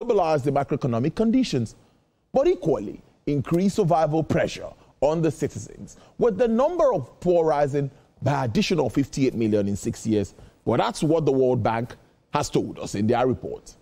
stabilize the macroeconomic conditions, but equally increase survival pressure on the citizens, with the number of poor rising by additional 58 million in 6 years. Well, that's what the World Bank has told us in their report.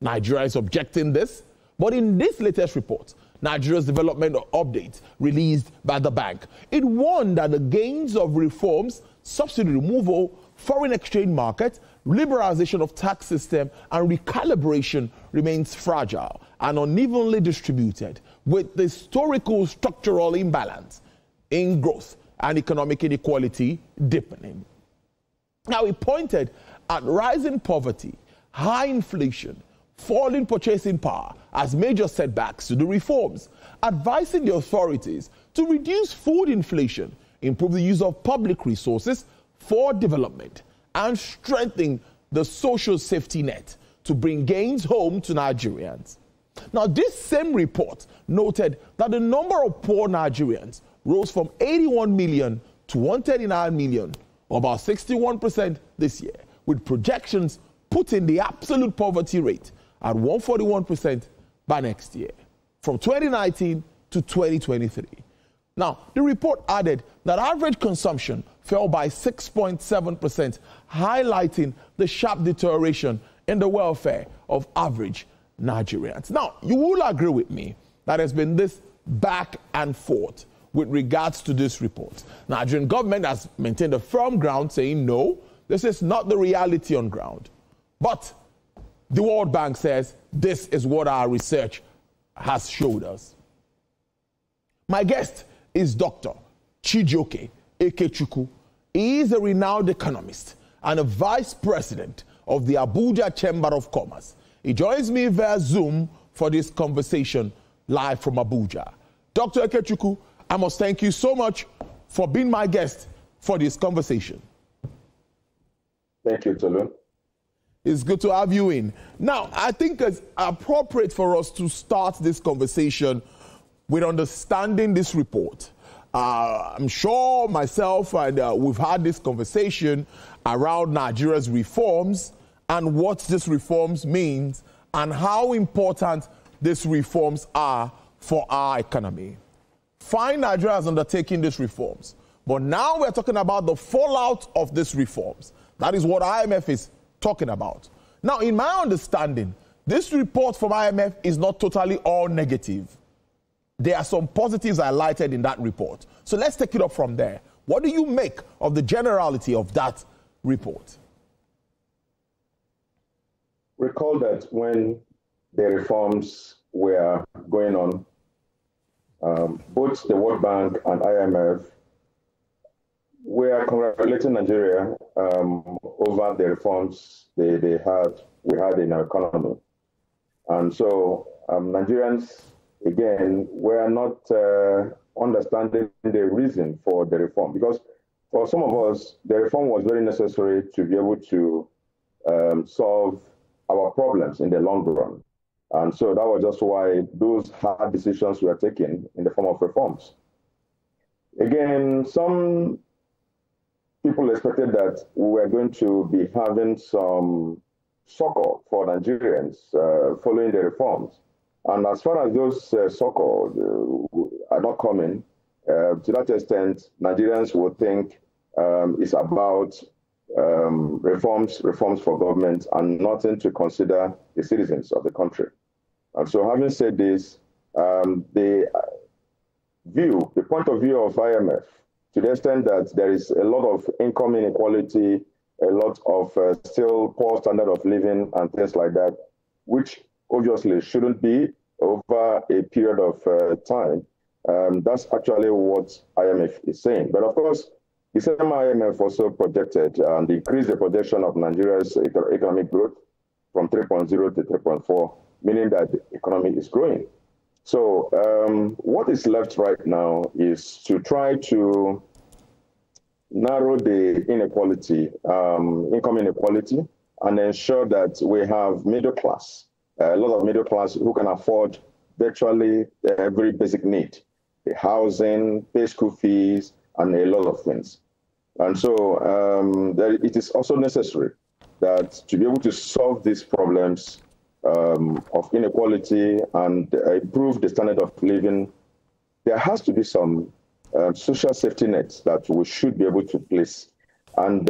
Nigeria is objecting this, but in this latest report, Nigeria's development update released by the bank, it warned that the gains of reforms, subsidy removal, foreign exchange market, liberalization of tax system, and recalibration remains fragile and unevenly distributed, with the historical structural imbalance in growth and economic inequality deepening. Now, he pointed at rising poverty, high inflation, falling purchasing power as major setbacks to the reforms, advising the authorities to reduce food inflation, improve the use of public resources for development, and strengthen the social safety net to bring gains home to Nigerians. Now, this same report noted that the number of poor Nigerians rose from 81 million to 139 million, or about 61% this year, with projections putting the absolute poverty rate at 141% by next year, from 2019 to 2023. Now, the report added that average consumption fell by 6.7%, highlighting the sharp deterioration in the welfare of average Nigerians. Now, you will agree with me that there's been this back and forth with regards to this report. Nigerian government has maintained a firm ground, saying no, this is not the reality on ground. But the World Bank says this is what our research has showed us. My guest is Dr. Chijioke Ikechukwu. He is a renowned economist and a vice president of the Abuja Chamber of Commerce. He joins me via Zoom for this conversation live from Abuja. Dr. Ikechukwu, I must thank you so much for being my guest for this conversation. Thank you, Tolu. It's good to have you in. Now, I think it's appropriate for us to start this conversation with understanding this report. I'm sure myself and we've had this conversation around Nigeria's reforms and what these reforms means and how important these reforms are for our economy. Fine, Nigeria has undertaken these reforms, but now we're talking about the fallout of these reforms. That is what IMF is talking about. Now, in my understanding, this report from IMF is not totally all negative. There are some positives highlighted in that report. So let's take it up from there. What do you make of the generality of that report? Recall that when the reforms were going on, both the World Bank and IMF were congratulating Nigeria over the reforms we had in our economy. And so Nigerians, again, were not understanding the reason for the reform, because for some of us, the reform was very necessary to be able to solve our problems in the long run. And so that was just why those hard decisions were taken in the form of reforms. Again, some people expected that we were going to be having some succor for Nigerians following the reforms. And as far as those succor are not coming, to that extent, Nigerians would think it's about reforms for government and nothing to consider the citizens of the country. And so having said this, the point of view of IMF, to the extent that there is a lot of income inequality, a lot of still poor standard of living and things like that, which obviously shouldn't be over a period of time. That's actually what IMF is saying. But of course, the same IMF also projected and increased the projection of Nigeria's economic growth from 3.0 to 3.4, meaning that the economy is growing. So what is left right now is to try to narrow the inequality, income inequality, and ensure that we have middle class, a lot of middle class who can afford virtually every basic need, the housing, pay school fees, and a lot of things. And so it is also necessary that to be able to solve these problems, of inequality and improve the standard of living, there has to be some social safety nets that we should be able to place. And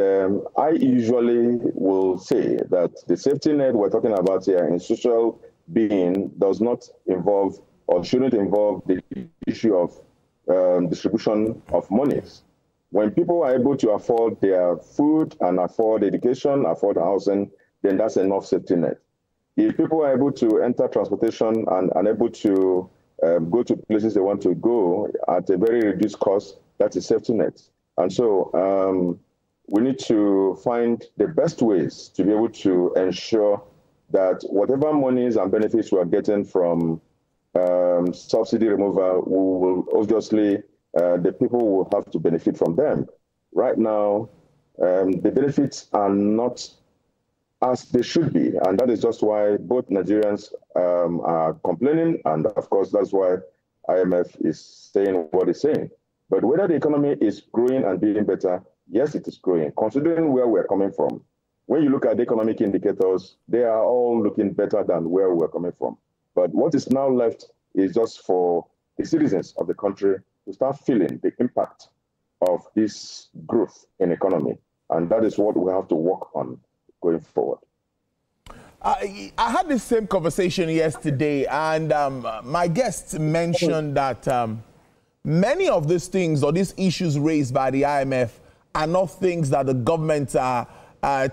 I usually will say that the safety net we're talking about here in social being does not involve or shouldn't involve the issue of distribution of monies. When people are able to afford their food and afford education, afford housing, then that's enough safety net. If people are able to enter transportation and able to go to places they want to go at a very reduced cost, that's a safety net. And so we need to find the best ways to be able to ensure that whatever monies and benefits we are getting from subsidy removal, we will obviously, the people will have to benefit from them. Right now, the benefits are not as they should be, and that is just why both Nigerians are complaining, and of course, that's why IMF is saying what it's saying. But whether the economy is growing and being better, yes, it is growing. Considering where we're coming from, when you look at the economic indicators, they are all looking better than where we're coming from. But what is now left is just for the citizens of the country to start feeling the impact of this growth in economy. And that is what we have to work on going forward. I had the same conversation yesterday, and my guests mentioned that many of these things or these issues raised by the IMF are not things that the government are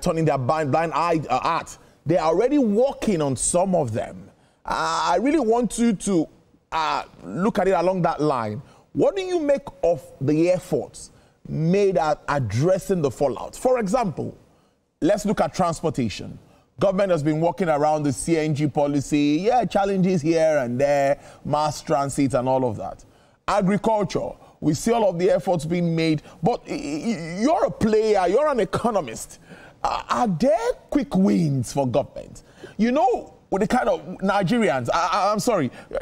turning their blind eye at. They are already working on some of them. I really want you to look at it along that line. What do you make of the efforts made at addressing the fallout? For example, let's look at transportation. Government has been working around the CNG policy, challenges here and there, mass transit and all of that. Agriculture, we see all of the efforts being made, but you're a player, you're an economist. Are there quick wins for government? You know, with the kind of Nigerians,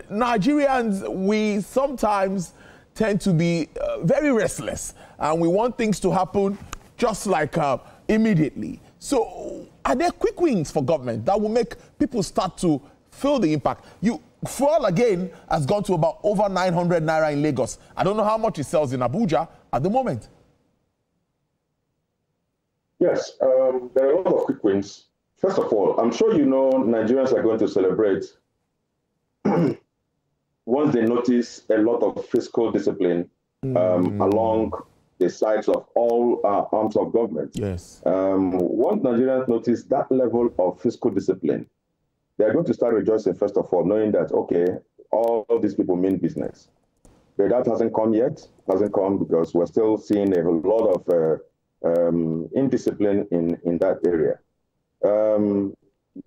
Nigerians, we sometimes tend to be very restless, and we want things to happen just like immediately. So are there quick wins for government that will make people start to feel the impact? Fuel again has gone to about over 900 naira in Lagos. I don't know how much it sells in Abuja at the moment. Yes, there are a lot of quick wins. First of all, I'm sure you know Nigerians are going to celebrate once they notice a lot of fiscal discipline along the sides of all arms of government. Yes. Once Nigerians notice that level of fiscal discipline, they're going to start rejoicing, first of all, knowing that, okay, all these people mean business. But that hasn't come yet. Hasn't come because we're still seeing a lot of indiscipline in that area.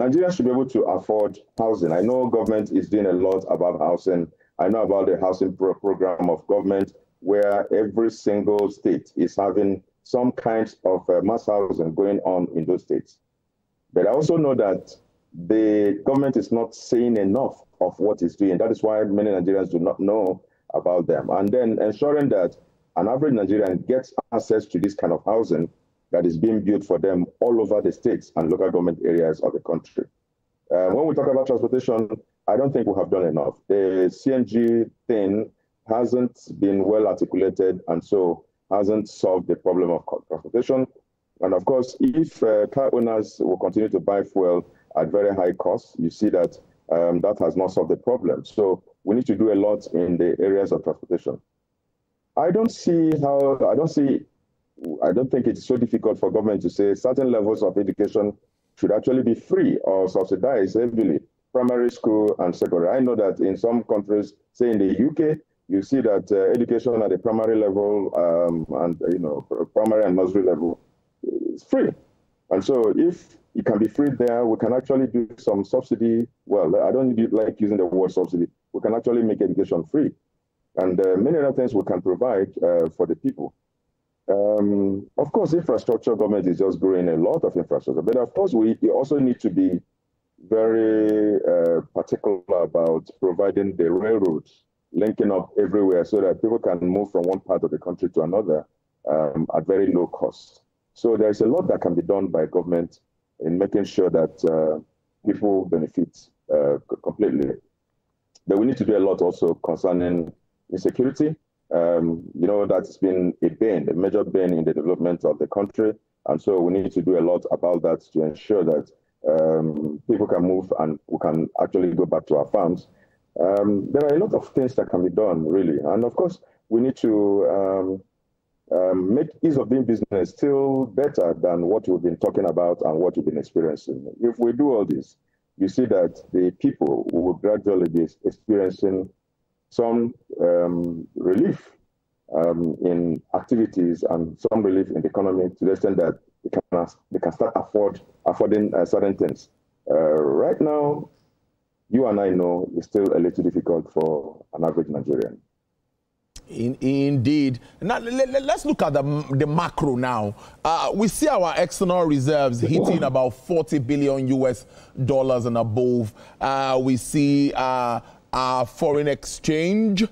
Nigerians should be able to afford housing. I know government is doing a lot about housing. I know about the housing program of government where every single state is having some kinds of mass housing going on in those states. But I also know that the government is not saying enough of what it's doing. That is why many Nigerians do not know about them. And then ensuring that an average Nigerian gets access to this kind of housing that is being built for them all over the states and local government areas of the country. When we talk about transportation, I don't think we have done enough. The CNG thing hasn't been well articulated and so hasn't solved the problem of transportation. And of course, if car owners will continue to buy fuel at very high costs, you see that that has not solved the problem. So we need to do a lot in the areas of transportation. I don't think it's so difficult for government to say certain levels of education should actually be free or subsidized heavily, primary school and secondary. I know that in some countries, say in the UK, you see that education at the primary level primary and nursery level is free. And so if it can be free there, we can actually do some subsidy. Well, I don't like using the word subsidy. We can actually make education free. And many other things we can provide for the people. Of course, infrastructure, government is just growing a lot of infrastructure. But of course, we also need to be very particular about providing the railroads, linking up everywhere so that people can move from one part of the country to another at very low cost. So there's a lot that can be done by government in making sure that people benefit completely. But we need to do a lot also concerning insecurity. That's been a major bane in the development of the country. And so we need to do a lot about that to ensure that people can move and we can actually go back to our farms. There are a lot of things that can be done, really. And of course, we need to make ease of doing business still better than what we've been talking about and what we've been experiencing. If we do all this, you see that the people will gradually be experiencing some relief in activities and some relief in the economy to the extent that they can start affording certain things. Right now, you and I know it's still a little difficult for an average Nigerian. Indeed. Now, let's look at the macro now. We see our external reserves hitting about 40 billion US dollars and above. We see our foreign exchange,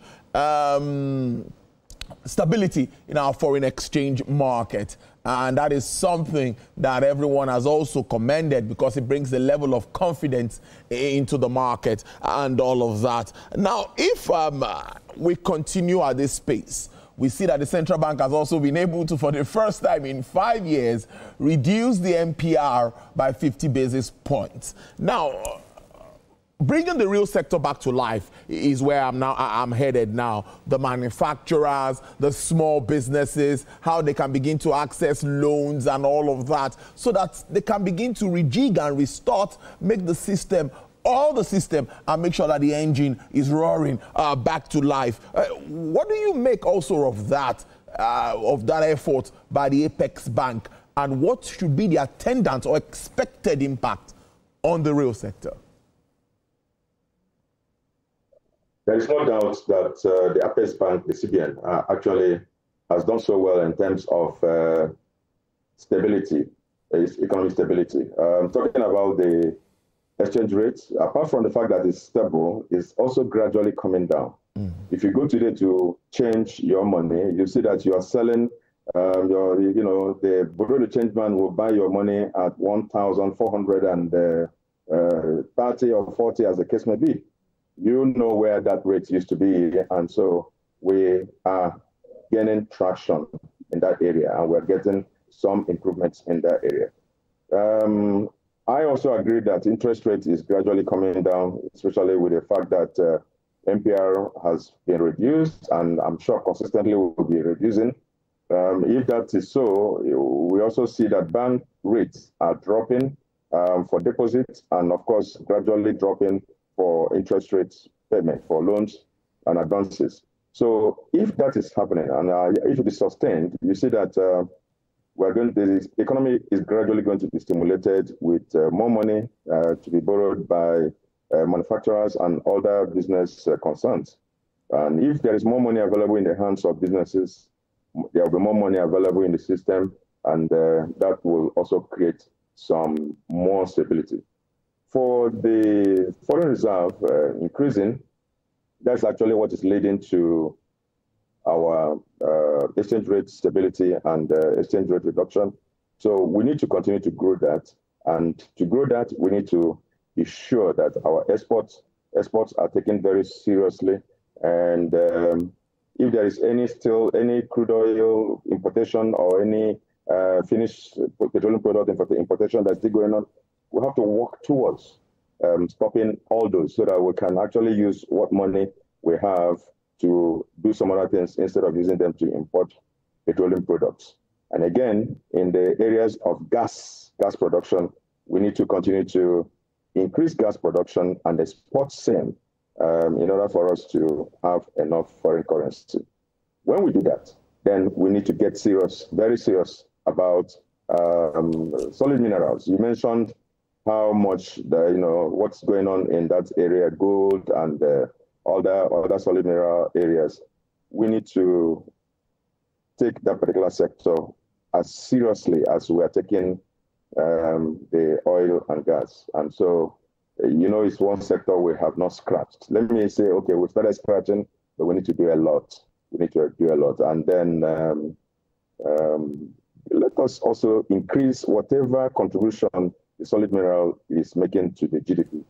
stability in our foreign exchange market. And that is something that everyone has also commended because it brings a level of confidence into the market and all of that. Now, if we continue at this pace, we see that the central bank has also been able to, for the first time in 5 years, reduce the MPR by 50 basis points. Now, bringing the real sector back to life is where I'm headed now. The manufacturers, the small businesses, how they can begin to access loans and all of that so that they can begin to rejig and restart, make the system, all the system, and make sure that the engine is roaring back to life. What do you make also of that effort by the Apex Bank, and what should be the attendant or expected impact on the real sector? There is no doubt that the Apex Bank, the CBN, actually has done so well in terms of stability, economic stability. Talking about the exchange rate, apart from the fact that it's stable, it's also gradually coming down. If you go today to change your money, you see that you are selling the Bureau de Change man will buy your money at 1,430 or 40, as the case may be. You know where that rate used to be, and so we are gaining traction in that area, and we're getting some improvements in that area. I also agree that interest rate is gradually coming down, especially with the fact that MPR has been reduced, and I'm sure consistently will be reducing. If that is so, we also see that bank rates are dropping for deposits, and of course, gradually dropping for interest rates payment for loans and advances. So if that is happening and if it is sustained, you see that the economy is gradually going to be stimulated with more money to be borrowed by manufacturers and other business concerns. And if there is more money available in the hands of businesses, there will be more money available in the system, and that will also create some more stability. For the foreign reserve increasing, that's actually what is leading to our exchange rate stability and exchange rate reduction. So we need to continue to grow that. And to grow that, we need to be sure that our exports are taken very seriously. And if there is any crude oil importation or any finished petroleum product importation that's still going on, we have to work towards stopping all those so that we can actually use what money we have to do some other things instead of using them to import petroleum products. And again, in the areas of gas production, we need to continue to increase gas production and export same in order for us to have enough foreign currency. When we do that, then we need to get serious, very serious about solid minerals. You mentioned how much what's going on in that area, gold and other solid mineral areas. We need to take that particular sector as seriously as we are taking the oil and gas. And so, it's one sector we have not scratched. Let me say, okay, we started scratching, but we need to do a lot. We need to do a lot. And then let us also increase whatever contribution the solid mineral is making to the GDP.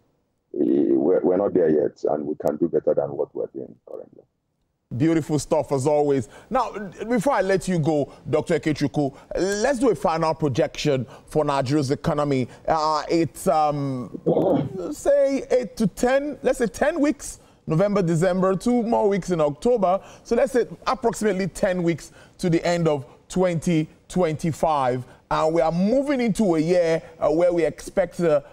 We're not there yet, and we can do better than what we're doing currently. Beautiful stuff as always. Now, before I let you go, Dr. Ikechukwu, let's do a final projection for Nigeria's economy. It's, say, 8 to 10, let's say 10 weeks, November, December, 2 more weeks in October. So let's say approximately 10 weeks to the end of 2025. And we are moving into a year where we expect the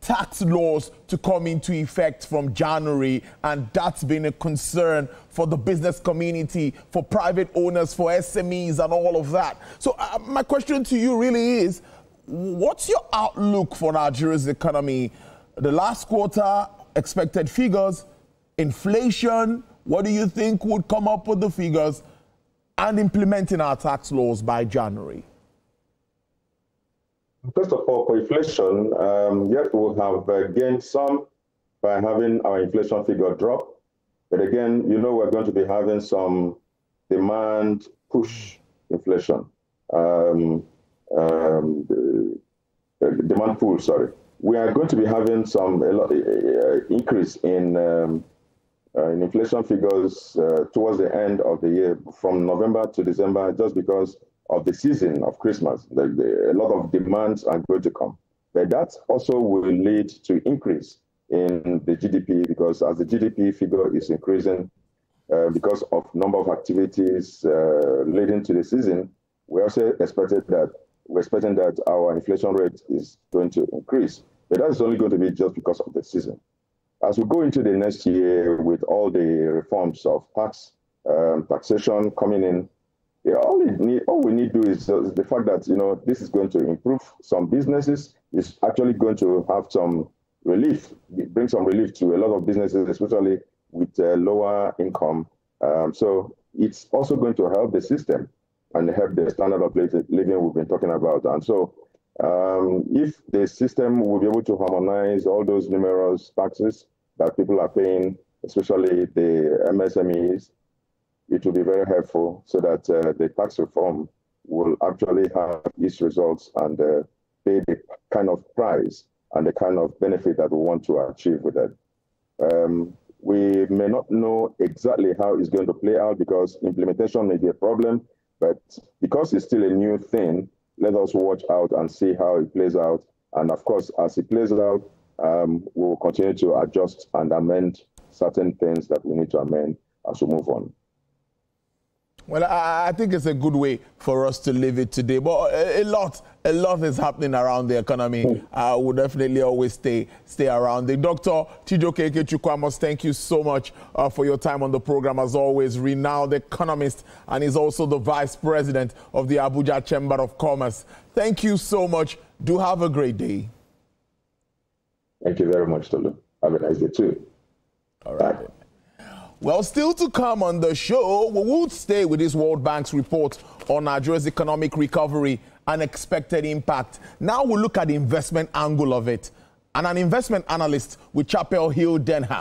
tax laws to come into effect from January, and that's been a concern for the business community, for private owners, for SMEs and all of that. So my question to you really is, what's your outlook for Nigeria's economy? The last quarter, expected figures, inflation, what do you think would come up with the figures, and implementing our tax laws by January? First of all, for inflation, yes, we'll have gained some by having our inflation figure drop. But again, we're going to be having some demand push inflation. Demand pull, sorry. We are going to be having some increase in inflation figures towards the end of the year, from November to December, just because of the season of Christmas. A lot of demands are going to come. But that also will lead to increase in the GDP, because as the GDP figure is increasing because of number of activities leading to the season, we're expecting that our inflation rate is going to increase. But that's only going to be just because of the season. As we go into the next year with all the reforms of taxation coming in, all we need to do is the fact that this is going to improve some businesses. It's actually going to have some relief, bring some relief to a lot of businesses, especially with lower income. So it's also going to help the system and help the standard of living we've been talking about. And so if the system will be able to harmonize all those numerous taxes that people are paying, especially the MSMEs, it will be very helpful so that the tax reform will actually have its results and pay the kind of price and the kind of benefit that we want to achieve with it. We may not know exactly how it's going to play out, because implementation may be a problem, but because it's still a new thing, let us watch out and see how it plays out. And of course, as it plays out, we'll continue to adjust and amend certain things that we need to amend as we move on. Well, I think it's a good way for us to leave it today. But a lot is happening around the economy. We'll definitely always stay around it. Dr. Chijioke Ikechukwu, I must thank you so much for your time on the program. As always, renowned economist, and is also the vice president of the Abuja Chamber of Commerce. Thank you so much. Do have a great day. Thank you very much, Tolu. Have a nice day too. All right. Bye. Well, still to come on the show, we will stay with this World Bank's report on Nigeria's economic recovery and expected impact. Now we'll look at the investment angle of it. And an investment analyst with Chapel Hill Denham